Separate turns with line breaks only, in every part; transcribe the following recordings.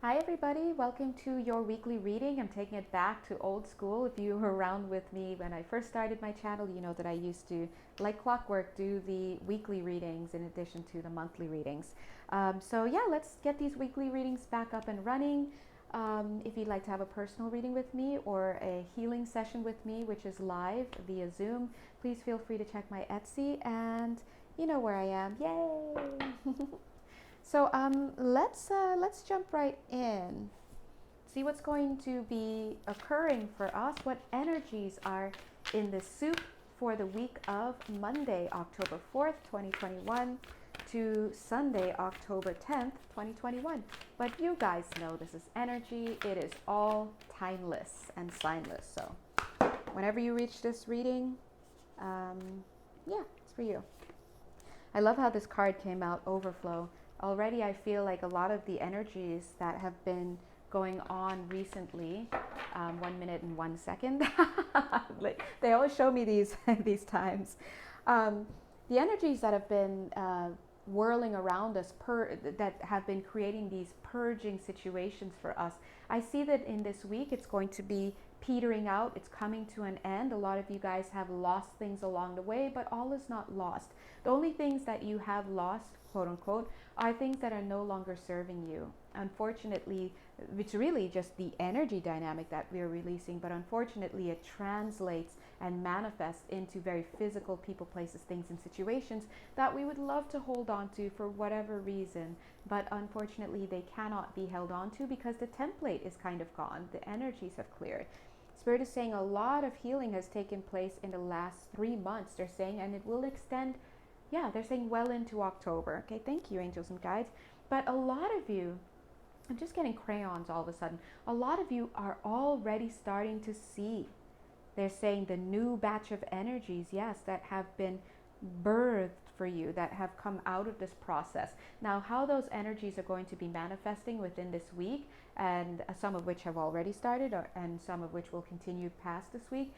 Hi everybody, welcome to your weekly reading. I'm taking it back to old school. If you were around with me when I first started my channel, you know that I used to, like clockwork, do the weekly readings in addition to the monthly readings. So yeah, let's get these weekly readings back up and running. If you'd like to have a personal reading with me or a healing session with me, which is live via Zoom, please feel free to check my Etsy and you know where I am. Yay! So let's jump right in. See what's going to be occurring for us. What energies are in the soup for the week of Monday, October 4th, 2021 to Sunday, October 10th, 2021. But you guys know this is energy. It is all timeless and signless. So whenever you reach this reading, yeah, it's for you. I love how this card came out, Overflow. Already I feel like a lot of the energies that have been going on recently, 1 minute and 1 second, they always show me these these times. The energies that have been whirling around us, that have been creating these purging situations for us. I see that in this week it's going to be petering out, it's coming to an end. A lot of you guys have lost things along the way, but all is not lost. The only things that you have lost, quote unquote, are things that are no longer serving you. Unfortunately, it's really just the energy dynamic that we're releasing, but unfortunately it translates and manifests into very physical people, places, things, and situations that we would love to hold on to for whatever reason, but unfortunately they cannot be held on to because the template is kind of gone. The energies have cleared. Spirit is saying a lot of healing has taken place in the last 3 months, they're saying, and it will extend, yeah, they're saying well into October. Okay, thank you, angels and guides. But a lot of you, I'm just getting crayons all of a sudden, a lot of you are already starting to see. They're saying the new batch of energies, yes, that have been birthed for you, that have come out of this process. Now, how those energies are going to be manifesting within this week, and some of which have already started, and some of which will continue past this week,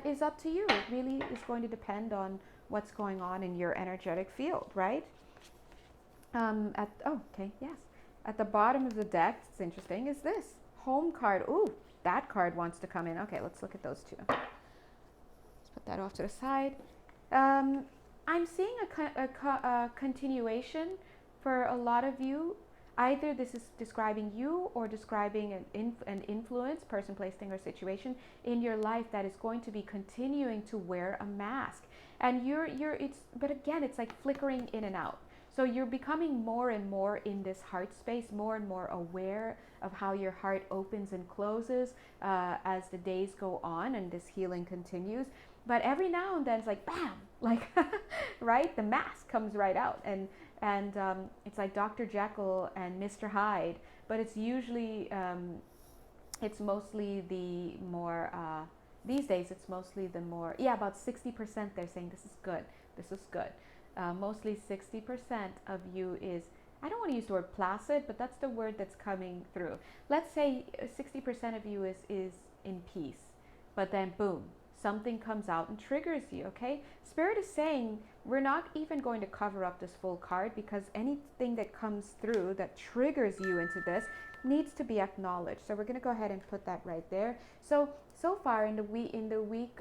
is up to you. It really is going to depend on what's going on in your energetic field, right? Yes. At the bottom of the deck, it's interesting, is this home card. Ooh, that card wants to come in. Okay, let's look at those two. Let's put that off to the side. I'm seeing a continuation for a lot of you. Either this is describing you or describing an influence, person, place, thing, or situation in your life that is going to be continuing to wear a mask. And but again, it's like flickering in and out. So you're becoming more and more in this heart space, more and more aware of how your heart opens and closes as the days go on and this healing continues. But every now and then it's like bam, like right, the mask comes right out, and it's like Dr. Jekyll and Mr. Hyde. But it's usually it's mostly the more these days. It's mostly the more, yeah, about 60%. They're saying this is good. This is good. Mostly 60% of you is, I don't want to use the word placid, but that's the word that's coming through. Let's say 60% of you is in peace, but then boom, something comes out and triggers you, okay? Spirit is saying we're not even going to cover up this full card, because anything that comes through that triggers you into this needs to be acknowledged. So we're going to go ahead and put that right there. So far in the week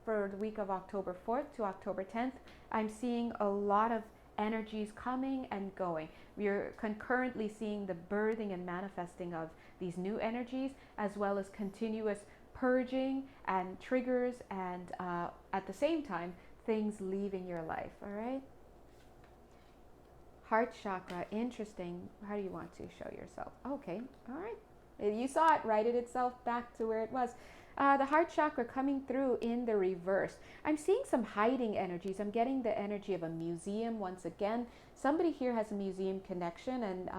for the week of October 4th to October 10th, I'm seeing a lot of energies coming and going. We're concurrently seeing the birthing and manifesting of these new energies, as well as continuous purging and triggers, and at the same time, things leaving your life, all right? Heart chakra, interesting. How do you want to show yourself? Okay, all right. You saw it, righted itself back to where it was. The heart chakra coming through in the reverse. I'm seeing some hiding energies. I'm getting the energy of a museum once again. Somebody here has a museum connection, and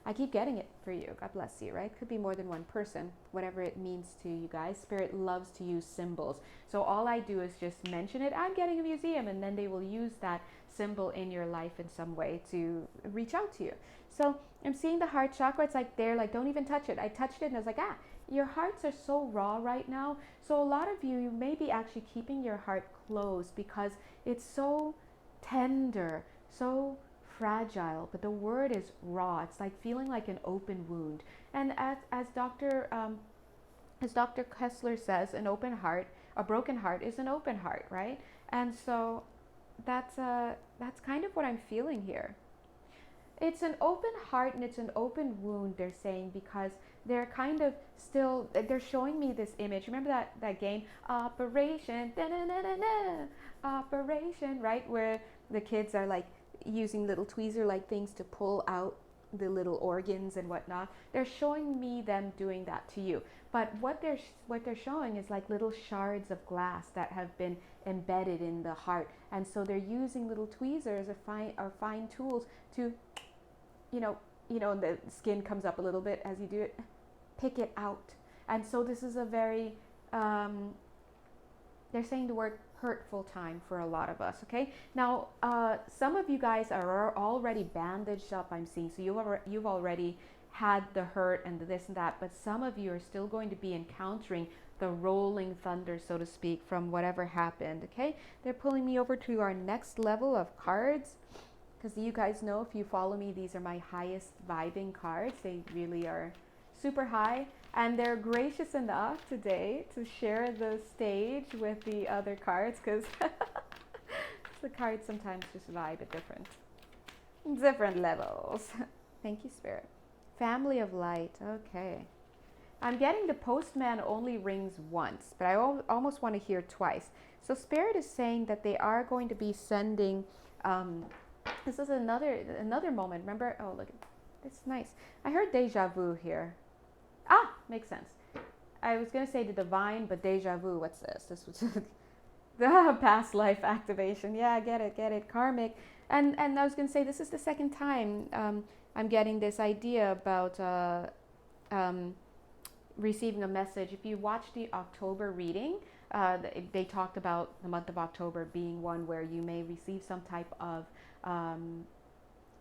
I keep getting it for you. God bless you, right? Could be more than one person, whatever it means to you guys. Spirit loves to use symbols. So all I do is just mention it. I'm getting a museum, and then they will use that symbol in your life in some way to reach out to you. So I'm seeing the heart chakra. It's like they're like, don't even touch it. I touched it and I was like, your hearts are so raw right now. So a lot of you may be actually keeping your heart closed because it's so tender, so fragile, but the word is raw. It's like feeling like an open wound. And as Dr. Kessler says, an open heart, a broken heart is an open heart, right? And so that's kind of what I'm feeling here. It's an open heart and it's an open wound, they're saying, because they're kind of still, they're showing me this image. Remember that game, Operation, Operation, right? Where the kids are like using little tweezer like things to pull out the little organs and whatnot. They're showing me them doing that to you. But what they're showing is like little shards of glass that have been embedded in the heart. And so they're using little tweezers or fine tools to, the skin comes up a little bit as you do it, pick it out. And so this is a very, they're saying the word hurtful time for a lot of us, okay? Now, some of you guys are already bandaged up, I'm seeing. So you've already had the hurt and the this and that, but some of you are still going to be encountering the rolling thunder, so to speak, from whatever happened, okay? They're pulling me over to our next level of cards, because you guys know, if you follow me, these are my highest vibing cards. They really are super high, and they're gracious enough today to share the stage with the other cards, because the cards sometimes just vibe at different levels. Thank you, Spirit. Family of light. Okay. I'm getting the postman only rings once, but I almost want to hear twice. So Spirit is saying that they are going to be sending, this is another moment. Remember, oh, look, it's nice. I heard deja vu here. Ah, makes sense. I was going to say the divine, but deja vu, what's this? This was the past life activation. Yeah, get it. Karmic. And I was going to say, this is the second time I'm getting this idea about receiving a message. If you watch the October reading, they talked about the month of October being one where you may receive some type of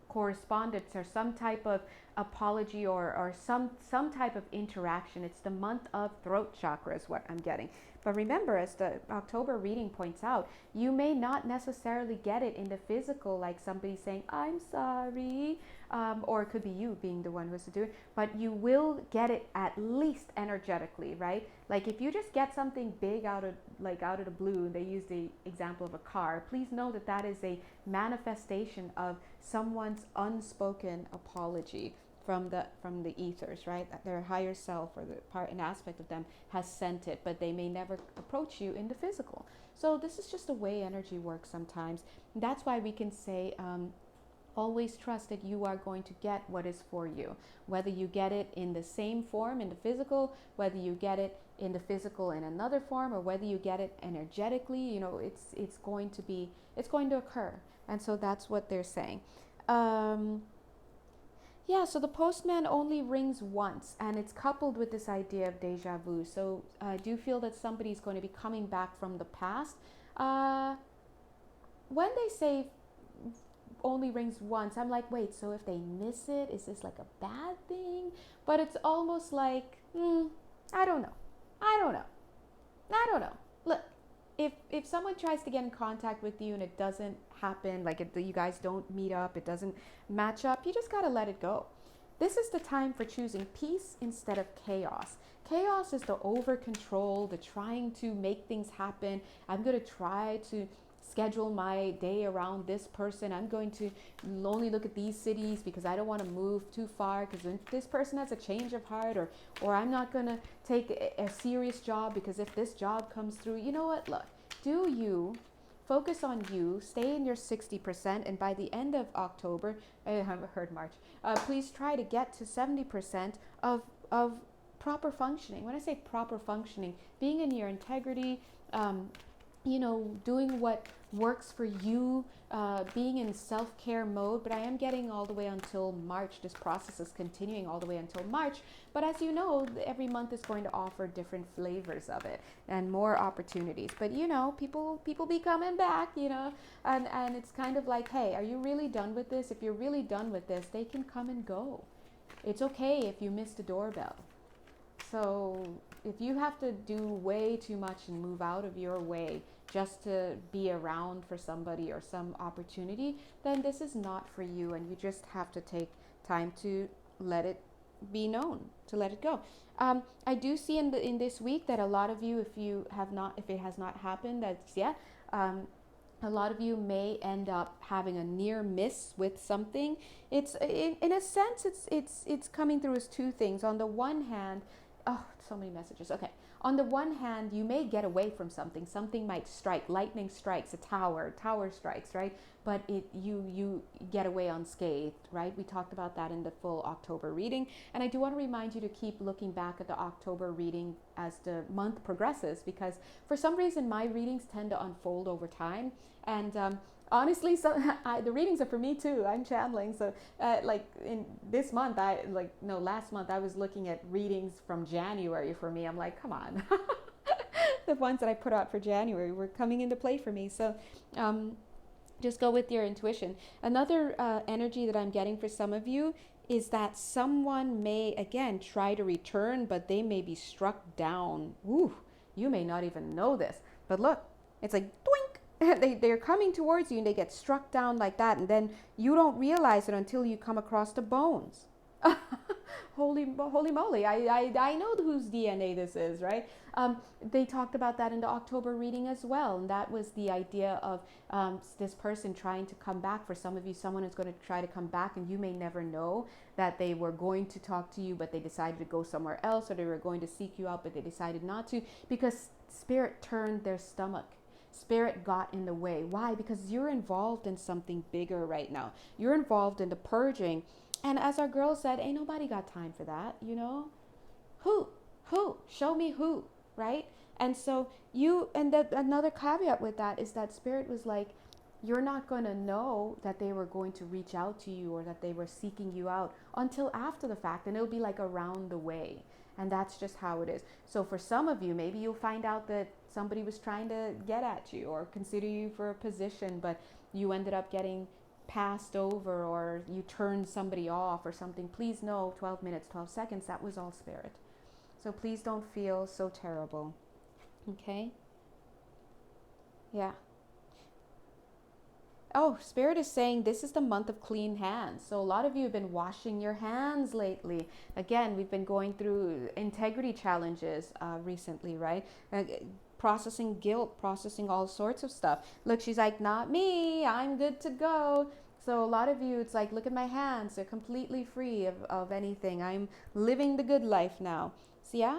correspondence or some type of apology or some type of interaction. It's the month of throat chakra is what I'm getting. But remember, as the October reading points out, you may not necessarily get it in the physical, like somebody saying, I'm sorry, or it could be you being the one who has to do it, but you will get it at least energetically, right? Like if you just get something big out of the blue, and they use the example of a car, please know that that is a manifestation of someone's unspoken apology from the ethers, right? Their higher self or an aspect of them has sent it, but they may never approach you in the physical. So this is just the way energy works sometimes. That's why we can say, always trust that you are going to get what is for you, whether you get it in the same form in the physical, whether you get it in the physical in another form, or whether you get it energetically. It's going to occur. And so that's what they're saying. Yeah, so the postman only rings once, and it's coupled with this idea of deja vu. So I do feel that somebody's going to be coming back from the past. When they say only rings once, I'm like, wait, so if they miss it, is this like a bad thing? But it's almost like, I don't know. Look, if someone tries to get in contact with you and it doesn't happen, like you guys don't meet up, it doesn't match up, you just gotta let it go. This is the time for choosing peace instead of chaos. Chaos is the over control, the trying to make things happen. I'm gonna try to schedule my day around this person. I'm going to only look at these cities because I don't want to move too far because this person has a change of heart, or I'm not going to take a serious job because if this job comes through, you know what, look, do you focus on you, stay in your 60%, and by the end of October, I haven't heard March, please try to get to 70% of proper functioning. When I say proper functioning, being in your integrity, doing what works for you, being in self-care mode. But I am getting all the way until March. This process is continuing all the way until March. But as you know, every month is going to offer different flavors of it and more opportunities. But people be coming back, and it's kind of like, hey, are you really done with this? If you're really done with this, they can come and go. It's okay if you missed a doorbell. So if you have to do way too much and move out of your way just to be around for somebody or some opportunity, then this is not for you, and you just have to take time to let it be known, to let it go. I do see in this week that a lot of you, if it has not happened as yet, a lot of you may end up having a near miss with something. It's in a sense, it's coming through as two things. On the one hand, oh, so many messages. Okay. On the one hand, you may get away from something. Something might strike. Lightning strikes a tower. Tower strikes, right? But you get away unscathed, right? We talked about that in the full October reading. And I do want to remind you to keep looking back at the October reading as the month progresses, because for some reason my readings tend to unfold over time. And honestly, the readings are for me too. I'm channeling. So like in this month, last month, I was looking at readings from January for me. I'm like, come on. The ones that I put out for January were coming into play for me. So just go with your intuition. Another energy that I'm getting for some of you is that someone may, again, try to return, but they may be struck down. Ooh, you may not even know this. But look, it's like, doink. They're coming towards you and they get struck down like that, and then you don't realize it until you come across the bones. Holy moly, I know whose DNA this is, right? They talked about that in the October reading as well, and that was the idea of this person trying to come back. For some of you, someone is going to try to come back, and you may never know that they were going to talk to you, but they decided to go somewhere else, or they were going to seek you out, but they decided not to, because Spirit turned their stomach. Spirit got in the way. Why? Because you're involved in something bigger right now. You're involved in the purging. And as our girl said, ain't nobody got time for that, you know? Who? Show me who, right? And so another caveat with that is that Spirit was like, you're not going to know that they were going to reach out to you or that they were seeking you out until after the fact. And it'll be like around the way. And that's just how it is. So for some of you, maybe you'll find out that somebody was trying to get at you or consider you for a position, but you ended up getting passed over, or you turned somebody off or something. Please know, 12 minutes, 12 seconds, that was all Spirit. So please don't feel so terrible. Okay? Yeah. Oh, Spirit is saying this is the month of clean hands. So a lot of you have been washing your hands lately. Again, we've been going through integrity challenges recently, right? Processing guilt, processing all sorts of stuff. Look, she's like, not me. I'm good to go. So a lot of you, it's like, look at my hands. They're completely free of anything. I'm living the good life now. See, yeah?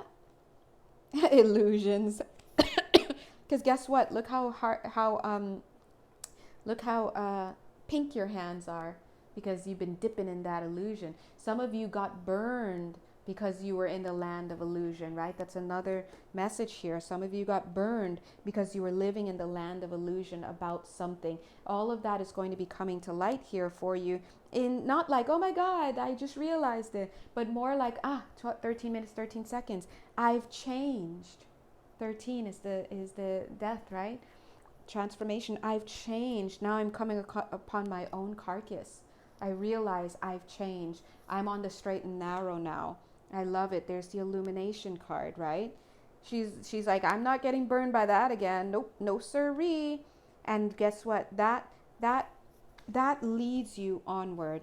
Illusions. Because guess what? Look how pink your hands are, because you've been dipping in that illusion. Some of you got burned because you were in the land of illusion, right? That's another message here. Some of you got burned because you were living in the land of illusion about something. All of that is going to be coming to light here for you. In not like, oh my God, I just realized it, but more like, 13 minutes, 13 seconds. I've changed. 13 is the death, right? Transformation. I've changed. Now I'm coming upon my own carcass. I realize I've changed. I'm on the straight and narrow now. I love it. There's the illumination card, right? She's like, I'm not getting burned by that again. Nope, no siree. And guess what? That leads you onward.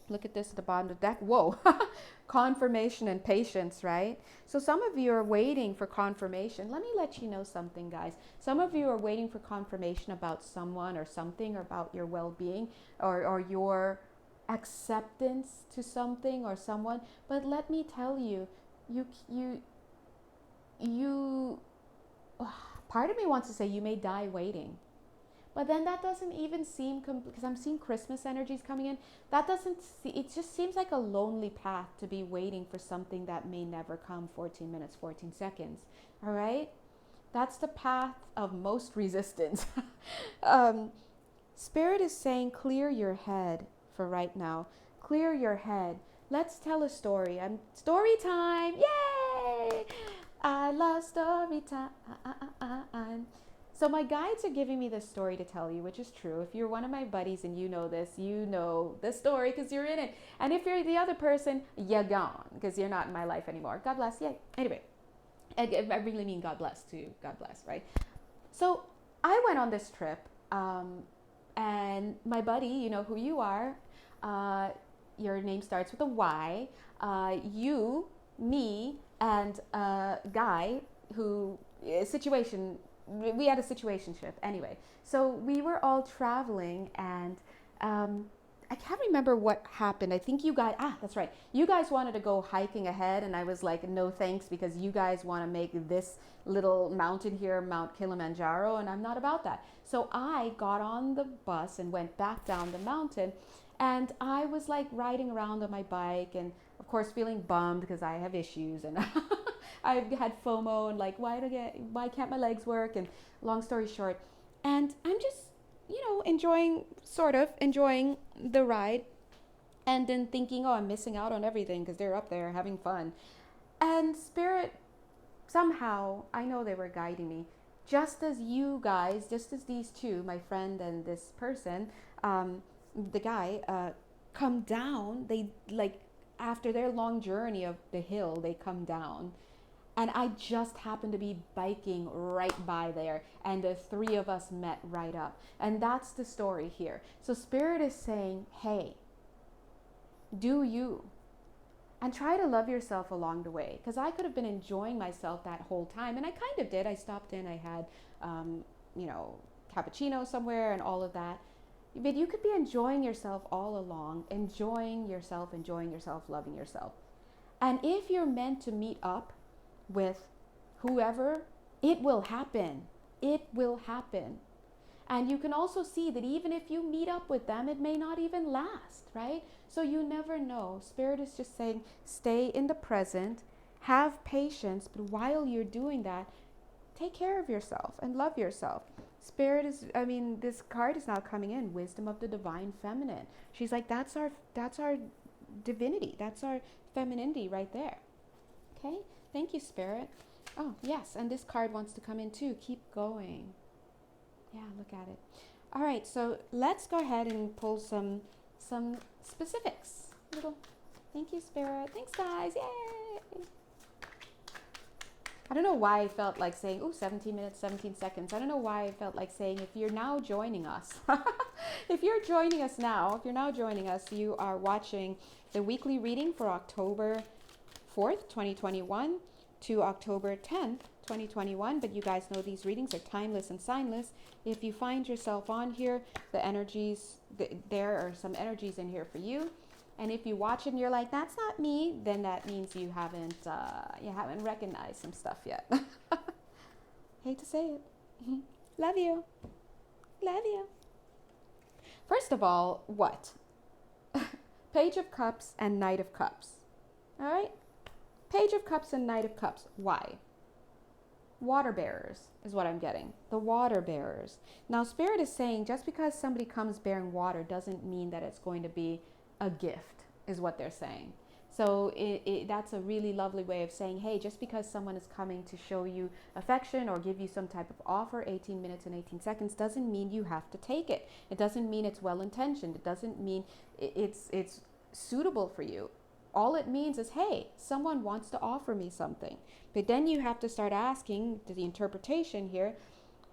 Look at this at the bottom of the deck. Whoa. Confirmation and patience, right? So some of you are waiting for confirmation. Let me let you know something, guys. Some of you are waiting for confirmation about someone or something, or about your well-being, or your acceptance to something or someone. But let me tell you, part of me wants to say you may die waiting. But then that doesn't even seem, because I'm seeing Christmas energies coming in. It just seems like a lonely path to be waiting for something that may never come. 14 minutes, 14 seconds. All right? That's the path of most resistance. Spirit is saying, clear your head for right now. Clear your head. Let's tell a story. Story time. Yay! I love story time. So my guides are giving me this story to tell you, which is true. If you're one of my buddies and you know this, you know the story because you're in it. And if you're the other person, you're gone because you're not in my life anymore. God bless. Yay. Anyway, I really mean God bless too. God bless, right? So I went on this trip, and my buddy, you know who you are. Your name starts with a Y. You, me, and a guy who situation. We had a situationship anyway. So we were all traveling, and I can't remember what happened. I think you guys, that's right. You guys wanted to go hiking ahead, and I was like, no thanks, because you guys want to make this little mountain here, Mount Kilimanjaro, and I'm not about that. So I got on the bus and went back down the mountain, and I was like riding around on my bike, and of course feeling bummed because I have issues, and I had FOMO, and like, why can't my legs work? And long story short, and I'm just, enjoying the ride, and then thinking, oh, I'm missing out on everything because they're up there having fun. And Spirit, somehow, I know they were guiding me, just as these two, my friend and this person, the guy, come down. They, like, after their long journey of the hill, they come down. And I just happened to be biking right by there, and the three of us met right up. And that's the story here. So Spirit is saying, hey, do you. And try to love yourself along the way. Because I could have been enjoying myself that whole time. And I kind of did. I stopped in, I had, cappuccino somewhere and all of that. But you could be enjoying yourself all along, enjoying yourself, loving yourself. And if you're meant to meet up with whoever, it will happen. It will happen. And you can also see that even if you meet up with them, it may not even last, right? So you never know. Spirit is just saying, stay in the present, have patience, but while you're doing that, take care of yourself and love yourself. This card is now coming in, Wisdom of the Divine Feminine. She's like, that's our divinity. That's our femininity right there. Okay? Thank you, Spirit. Oh, yes, and this card wants to come in too. Keep going. Yeah, look at it. All right, so let's go ahead and pull some specifics. Thank you, Spirit. Thanks, guys. Yay! I don't know why I felt like saying, 17 minutes, 17 seconds. I don't know why I felt like saying, if you're now joining us, if you're now joining us, you are watching the weekly reading for October 4th, 2021 to October 10th, 2021. But you guys know these readings are timeless and signless. If you find yourself on here, there are some energies in here for you. And if you watch it and you're like, that's not me, then that means you haven't recognized some stuff yet. Hate to say it. Love you. Love you. First of all, what? Page of Cups and Knight of Cups. All right? Page of Cups and Knight of Cups. Why? Water bearers is what I'm getting. The water bearers. Now, Spirit is saying just because somebody comes bearing water doesn't mean that it's going to be a gift, is what they're saying. So that's a really lovely way of saying, hey, just because someone is coming to show you affection or give you some type of offer, 18 minutes and 18 seconds, doesn't mean you have to take it. It doesn't mean it's well-intentioned. It doesn't mean it's suitable for you. All it means is, hey, someone wants to offer me something. But then you have to start asking the interpretation here,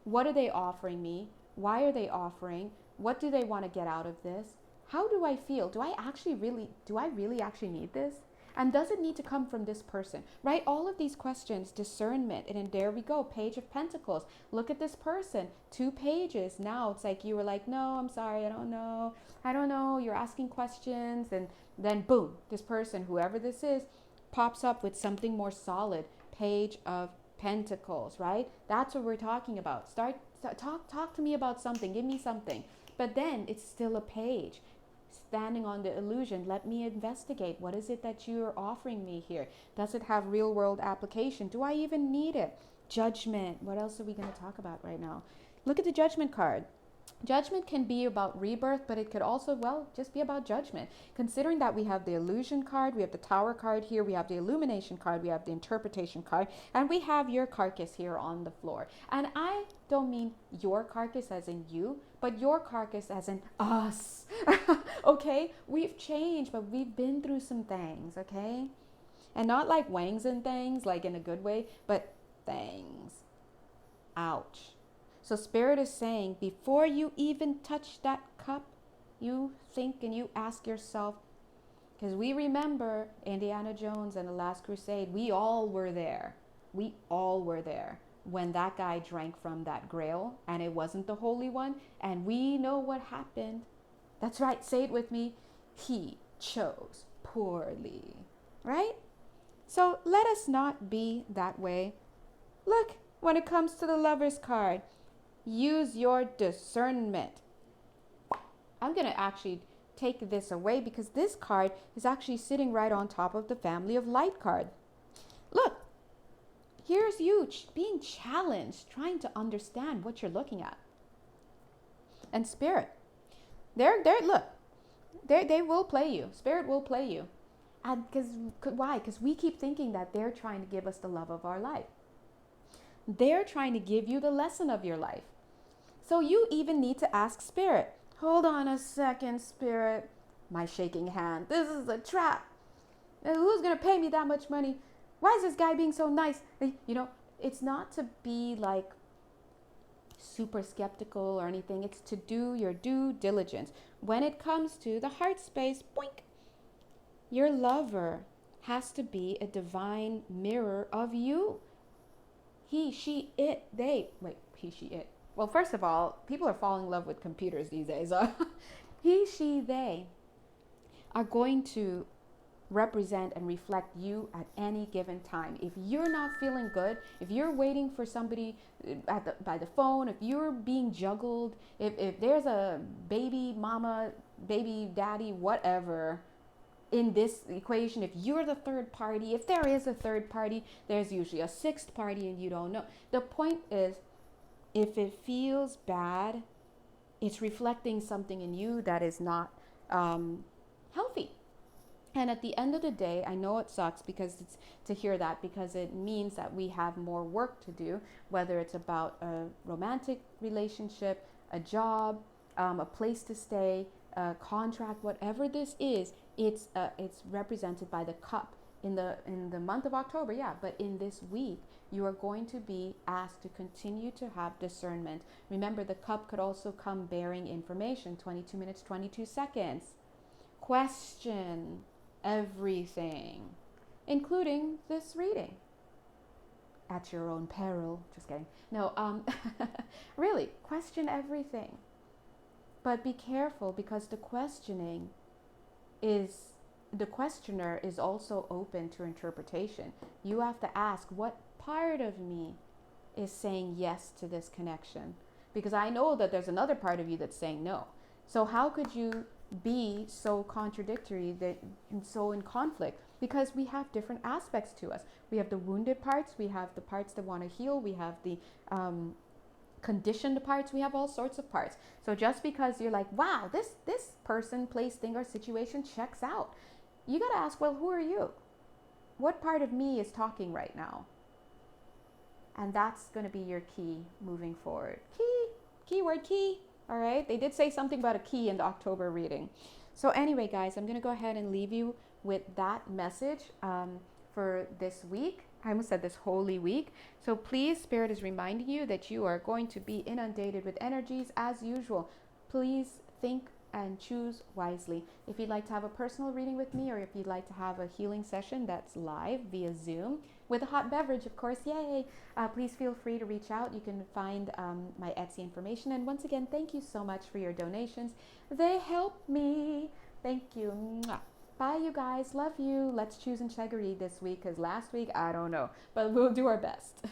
what are they offering me? Why are they offering? What do they want to get out of this? How do I feel? Do I really actually need this? And does it need to come from this person, right? All of these questions, discernment, and then there we go, Page of Pentacles. Look at this person, 2 pages. Now it's like you were like, no, I'm sorry, I don't know. You're asking questions, and then boom, this person, whoever this is, pops up with something more solid. Page of Pentacles, right? That's what we're talking about. Talk to me about something. Give me something. But then it's still a page. Standing on the illusion, let me investigate. What is it that you're offering me here? Does it have real world application? Do I even need it? Judgment. What else are we going to talk about right now? Look at the Judgment card. Judgment can be about rebirth, but it could also, just be about judgment. Considering that we have the illusion card, we have the Tower card here, we have the illumination card, we have the interpretation card, and we have your carcass here on the floor. And I don't mean your carcass as in you, but your carcass as in us. Okay? We've changed, but we've been through some things, okay? And not like wangs and things, like in a good way, but things. Ouch. So Spirit is saying, before you even touch that cup, you think and you ask yourself, because we remember Indiana Jones and the Last Crusade, we all were there. We all were there when that guy drank from that grail and it wasn't the Holy One. And we know what happened. That's right. Say it with me. He chose poorly. Right? So let us not be that way. Look, when it comes to the Lover's card, use your discernment. I'm going to actually take this away because this card is actually sitting right on top of the Family of Light card. Look, here's you being challenged, trying to understand what you're looking at. And Spirit, they will play you. Spirit will play you. And why? Because we keep thinking that they're trying to give us the love of our life. They're trying to give you the lesson of your life. So you even need to ask Spirit, hold on a second, Spirit. My shaking hand. This is a trap. Who's going to pay me that much money? Why is this guy being so nice? You know, it's not to be like super skeptical or anything. It's to do your due diligence. When it comes to the heart space, boink, your lover has to be a divine mirror of you. He, she, it, they. Wait, he, she, it. Well, first of all, people are falling in love with computers these days. He, she, they are going to represent and reflect you at any given time. If you're not feeling good, if you're waiting for somebody by the phone, if you're being juggled, if there's a baby mama, baby daddy, whatever in this equation, if you're the third party, if there is a third party, there's usually a sixth party and you don't know. The point is, if it feels bad, it's reflecting something in you that is not healthy. And at the end of the day, I know it sucks because it's to hear that, because it means that we have more work to do, whether it's about a romantic relationship, a job, a place to stay, a contract, whatever this is. It's represented by the cup in the month of October, yeah. But in this week, you are going to be asked to continue to have discernment. Remember, the cup could also come bearing information. 22 minutes, 22 seconds. Question everything, including this reading, at your own peril. Just kidding. No, really, question everything. But be careful, because the questioner is also open to interpretation. You have to ask, what part of me is saying yes to this connection? Because I know that there's another part of you that's saying no. So how could you be so contradictory, and so in conflict? Because we have different aspects to us. We have the wounded parts, we have the parts that want to heal, we have the conditioned parts, we have all sorts of parts. So just because you're like, wow, this person, place, thing, or situation checks out, you got to ask, well, who are you? What part of me is talking right now? And that's going to be your key moving forward. Keyword key. All right. They did say something about a key in the October reading. So anyway, guys, I'm going to go ahead and leave you with that message for this week. I almost said this holy week. So please, Spirit is reminding you that you are going to be inundated with energies as usual. Please think and choose wisely. If you'd like to have a personal reading with me, or if you'd like to have a healing session that's live via Zoom with a hot beverage, of course, yay, please feel free to reach out. You can find my Etsy information. And once again, thank you so much for your donations. They help me. Thank you. Mwah. Bye, you guys. Love you. Let's choose integrity this week, because last week, I don't know. But we'll do our best.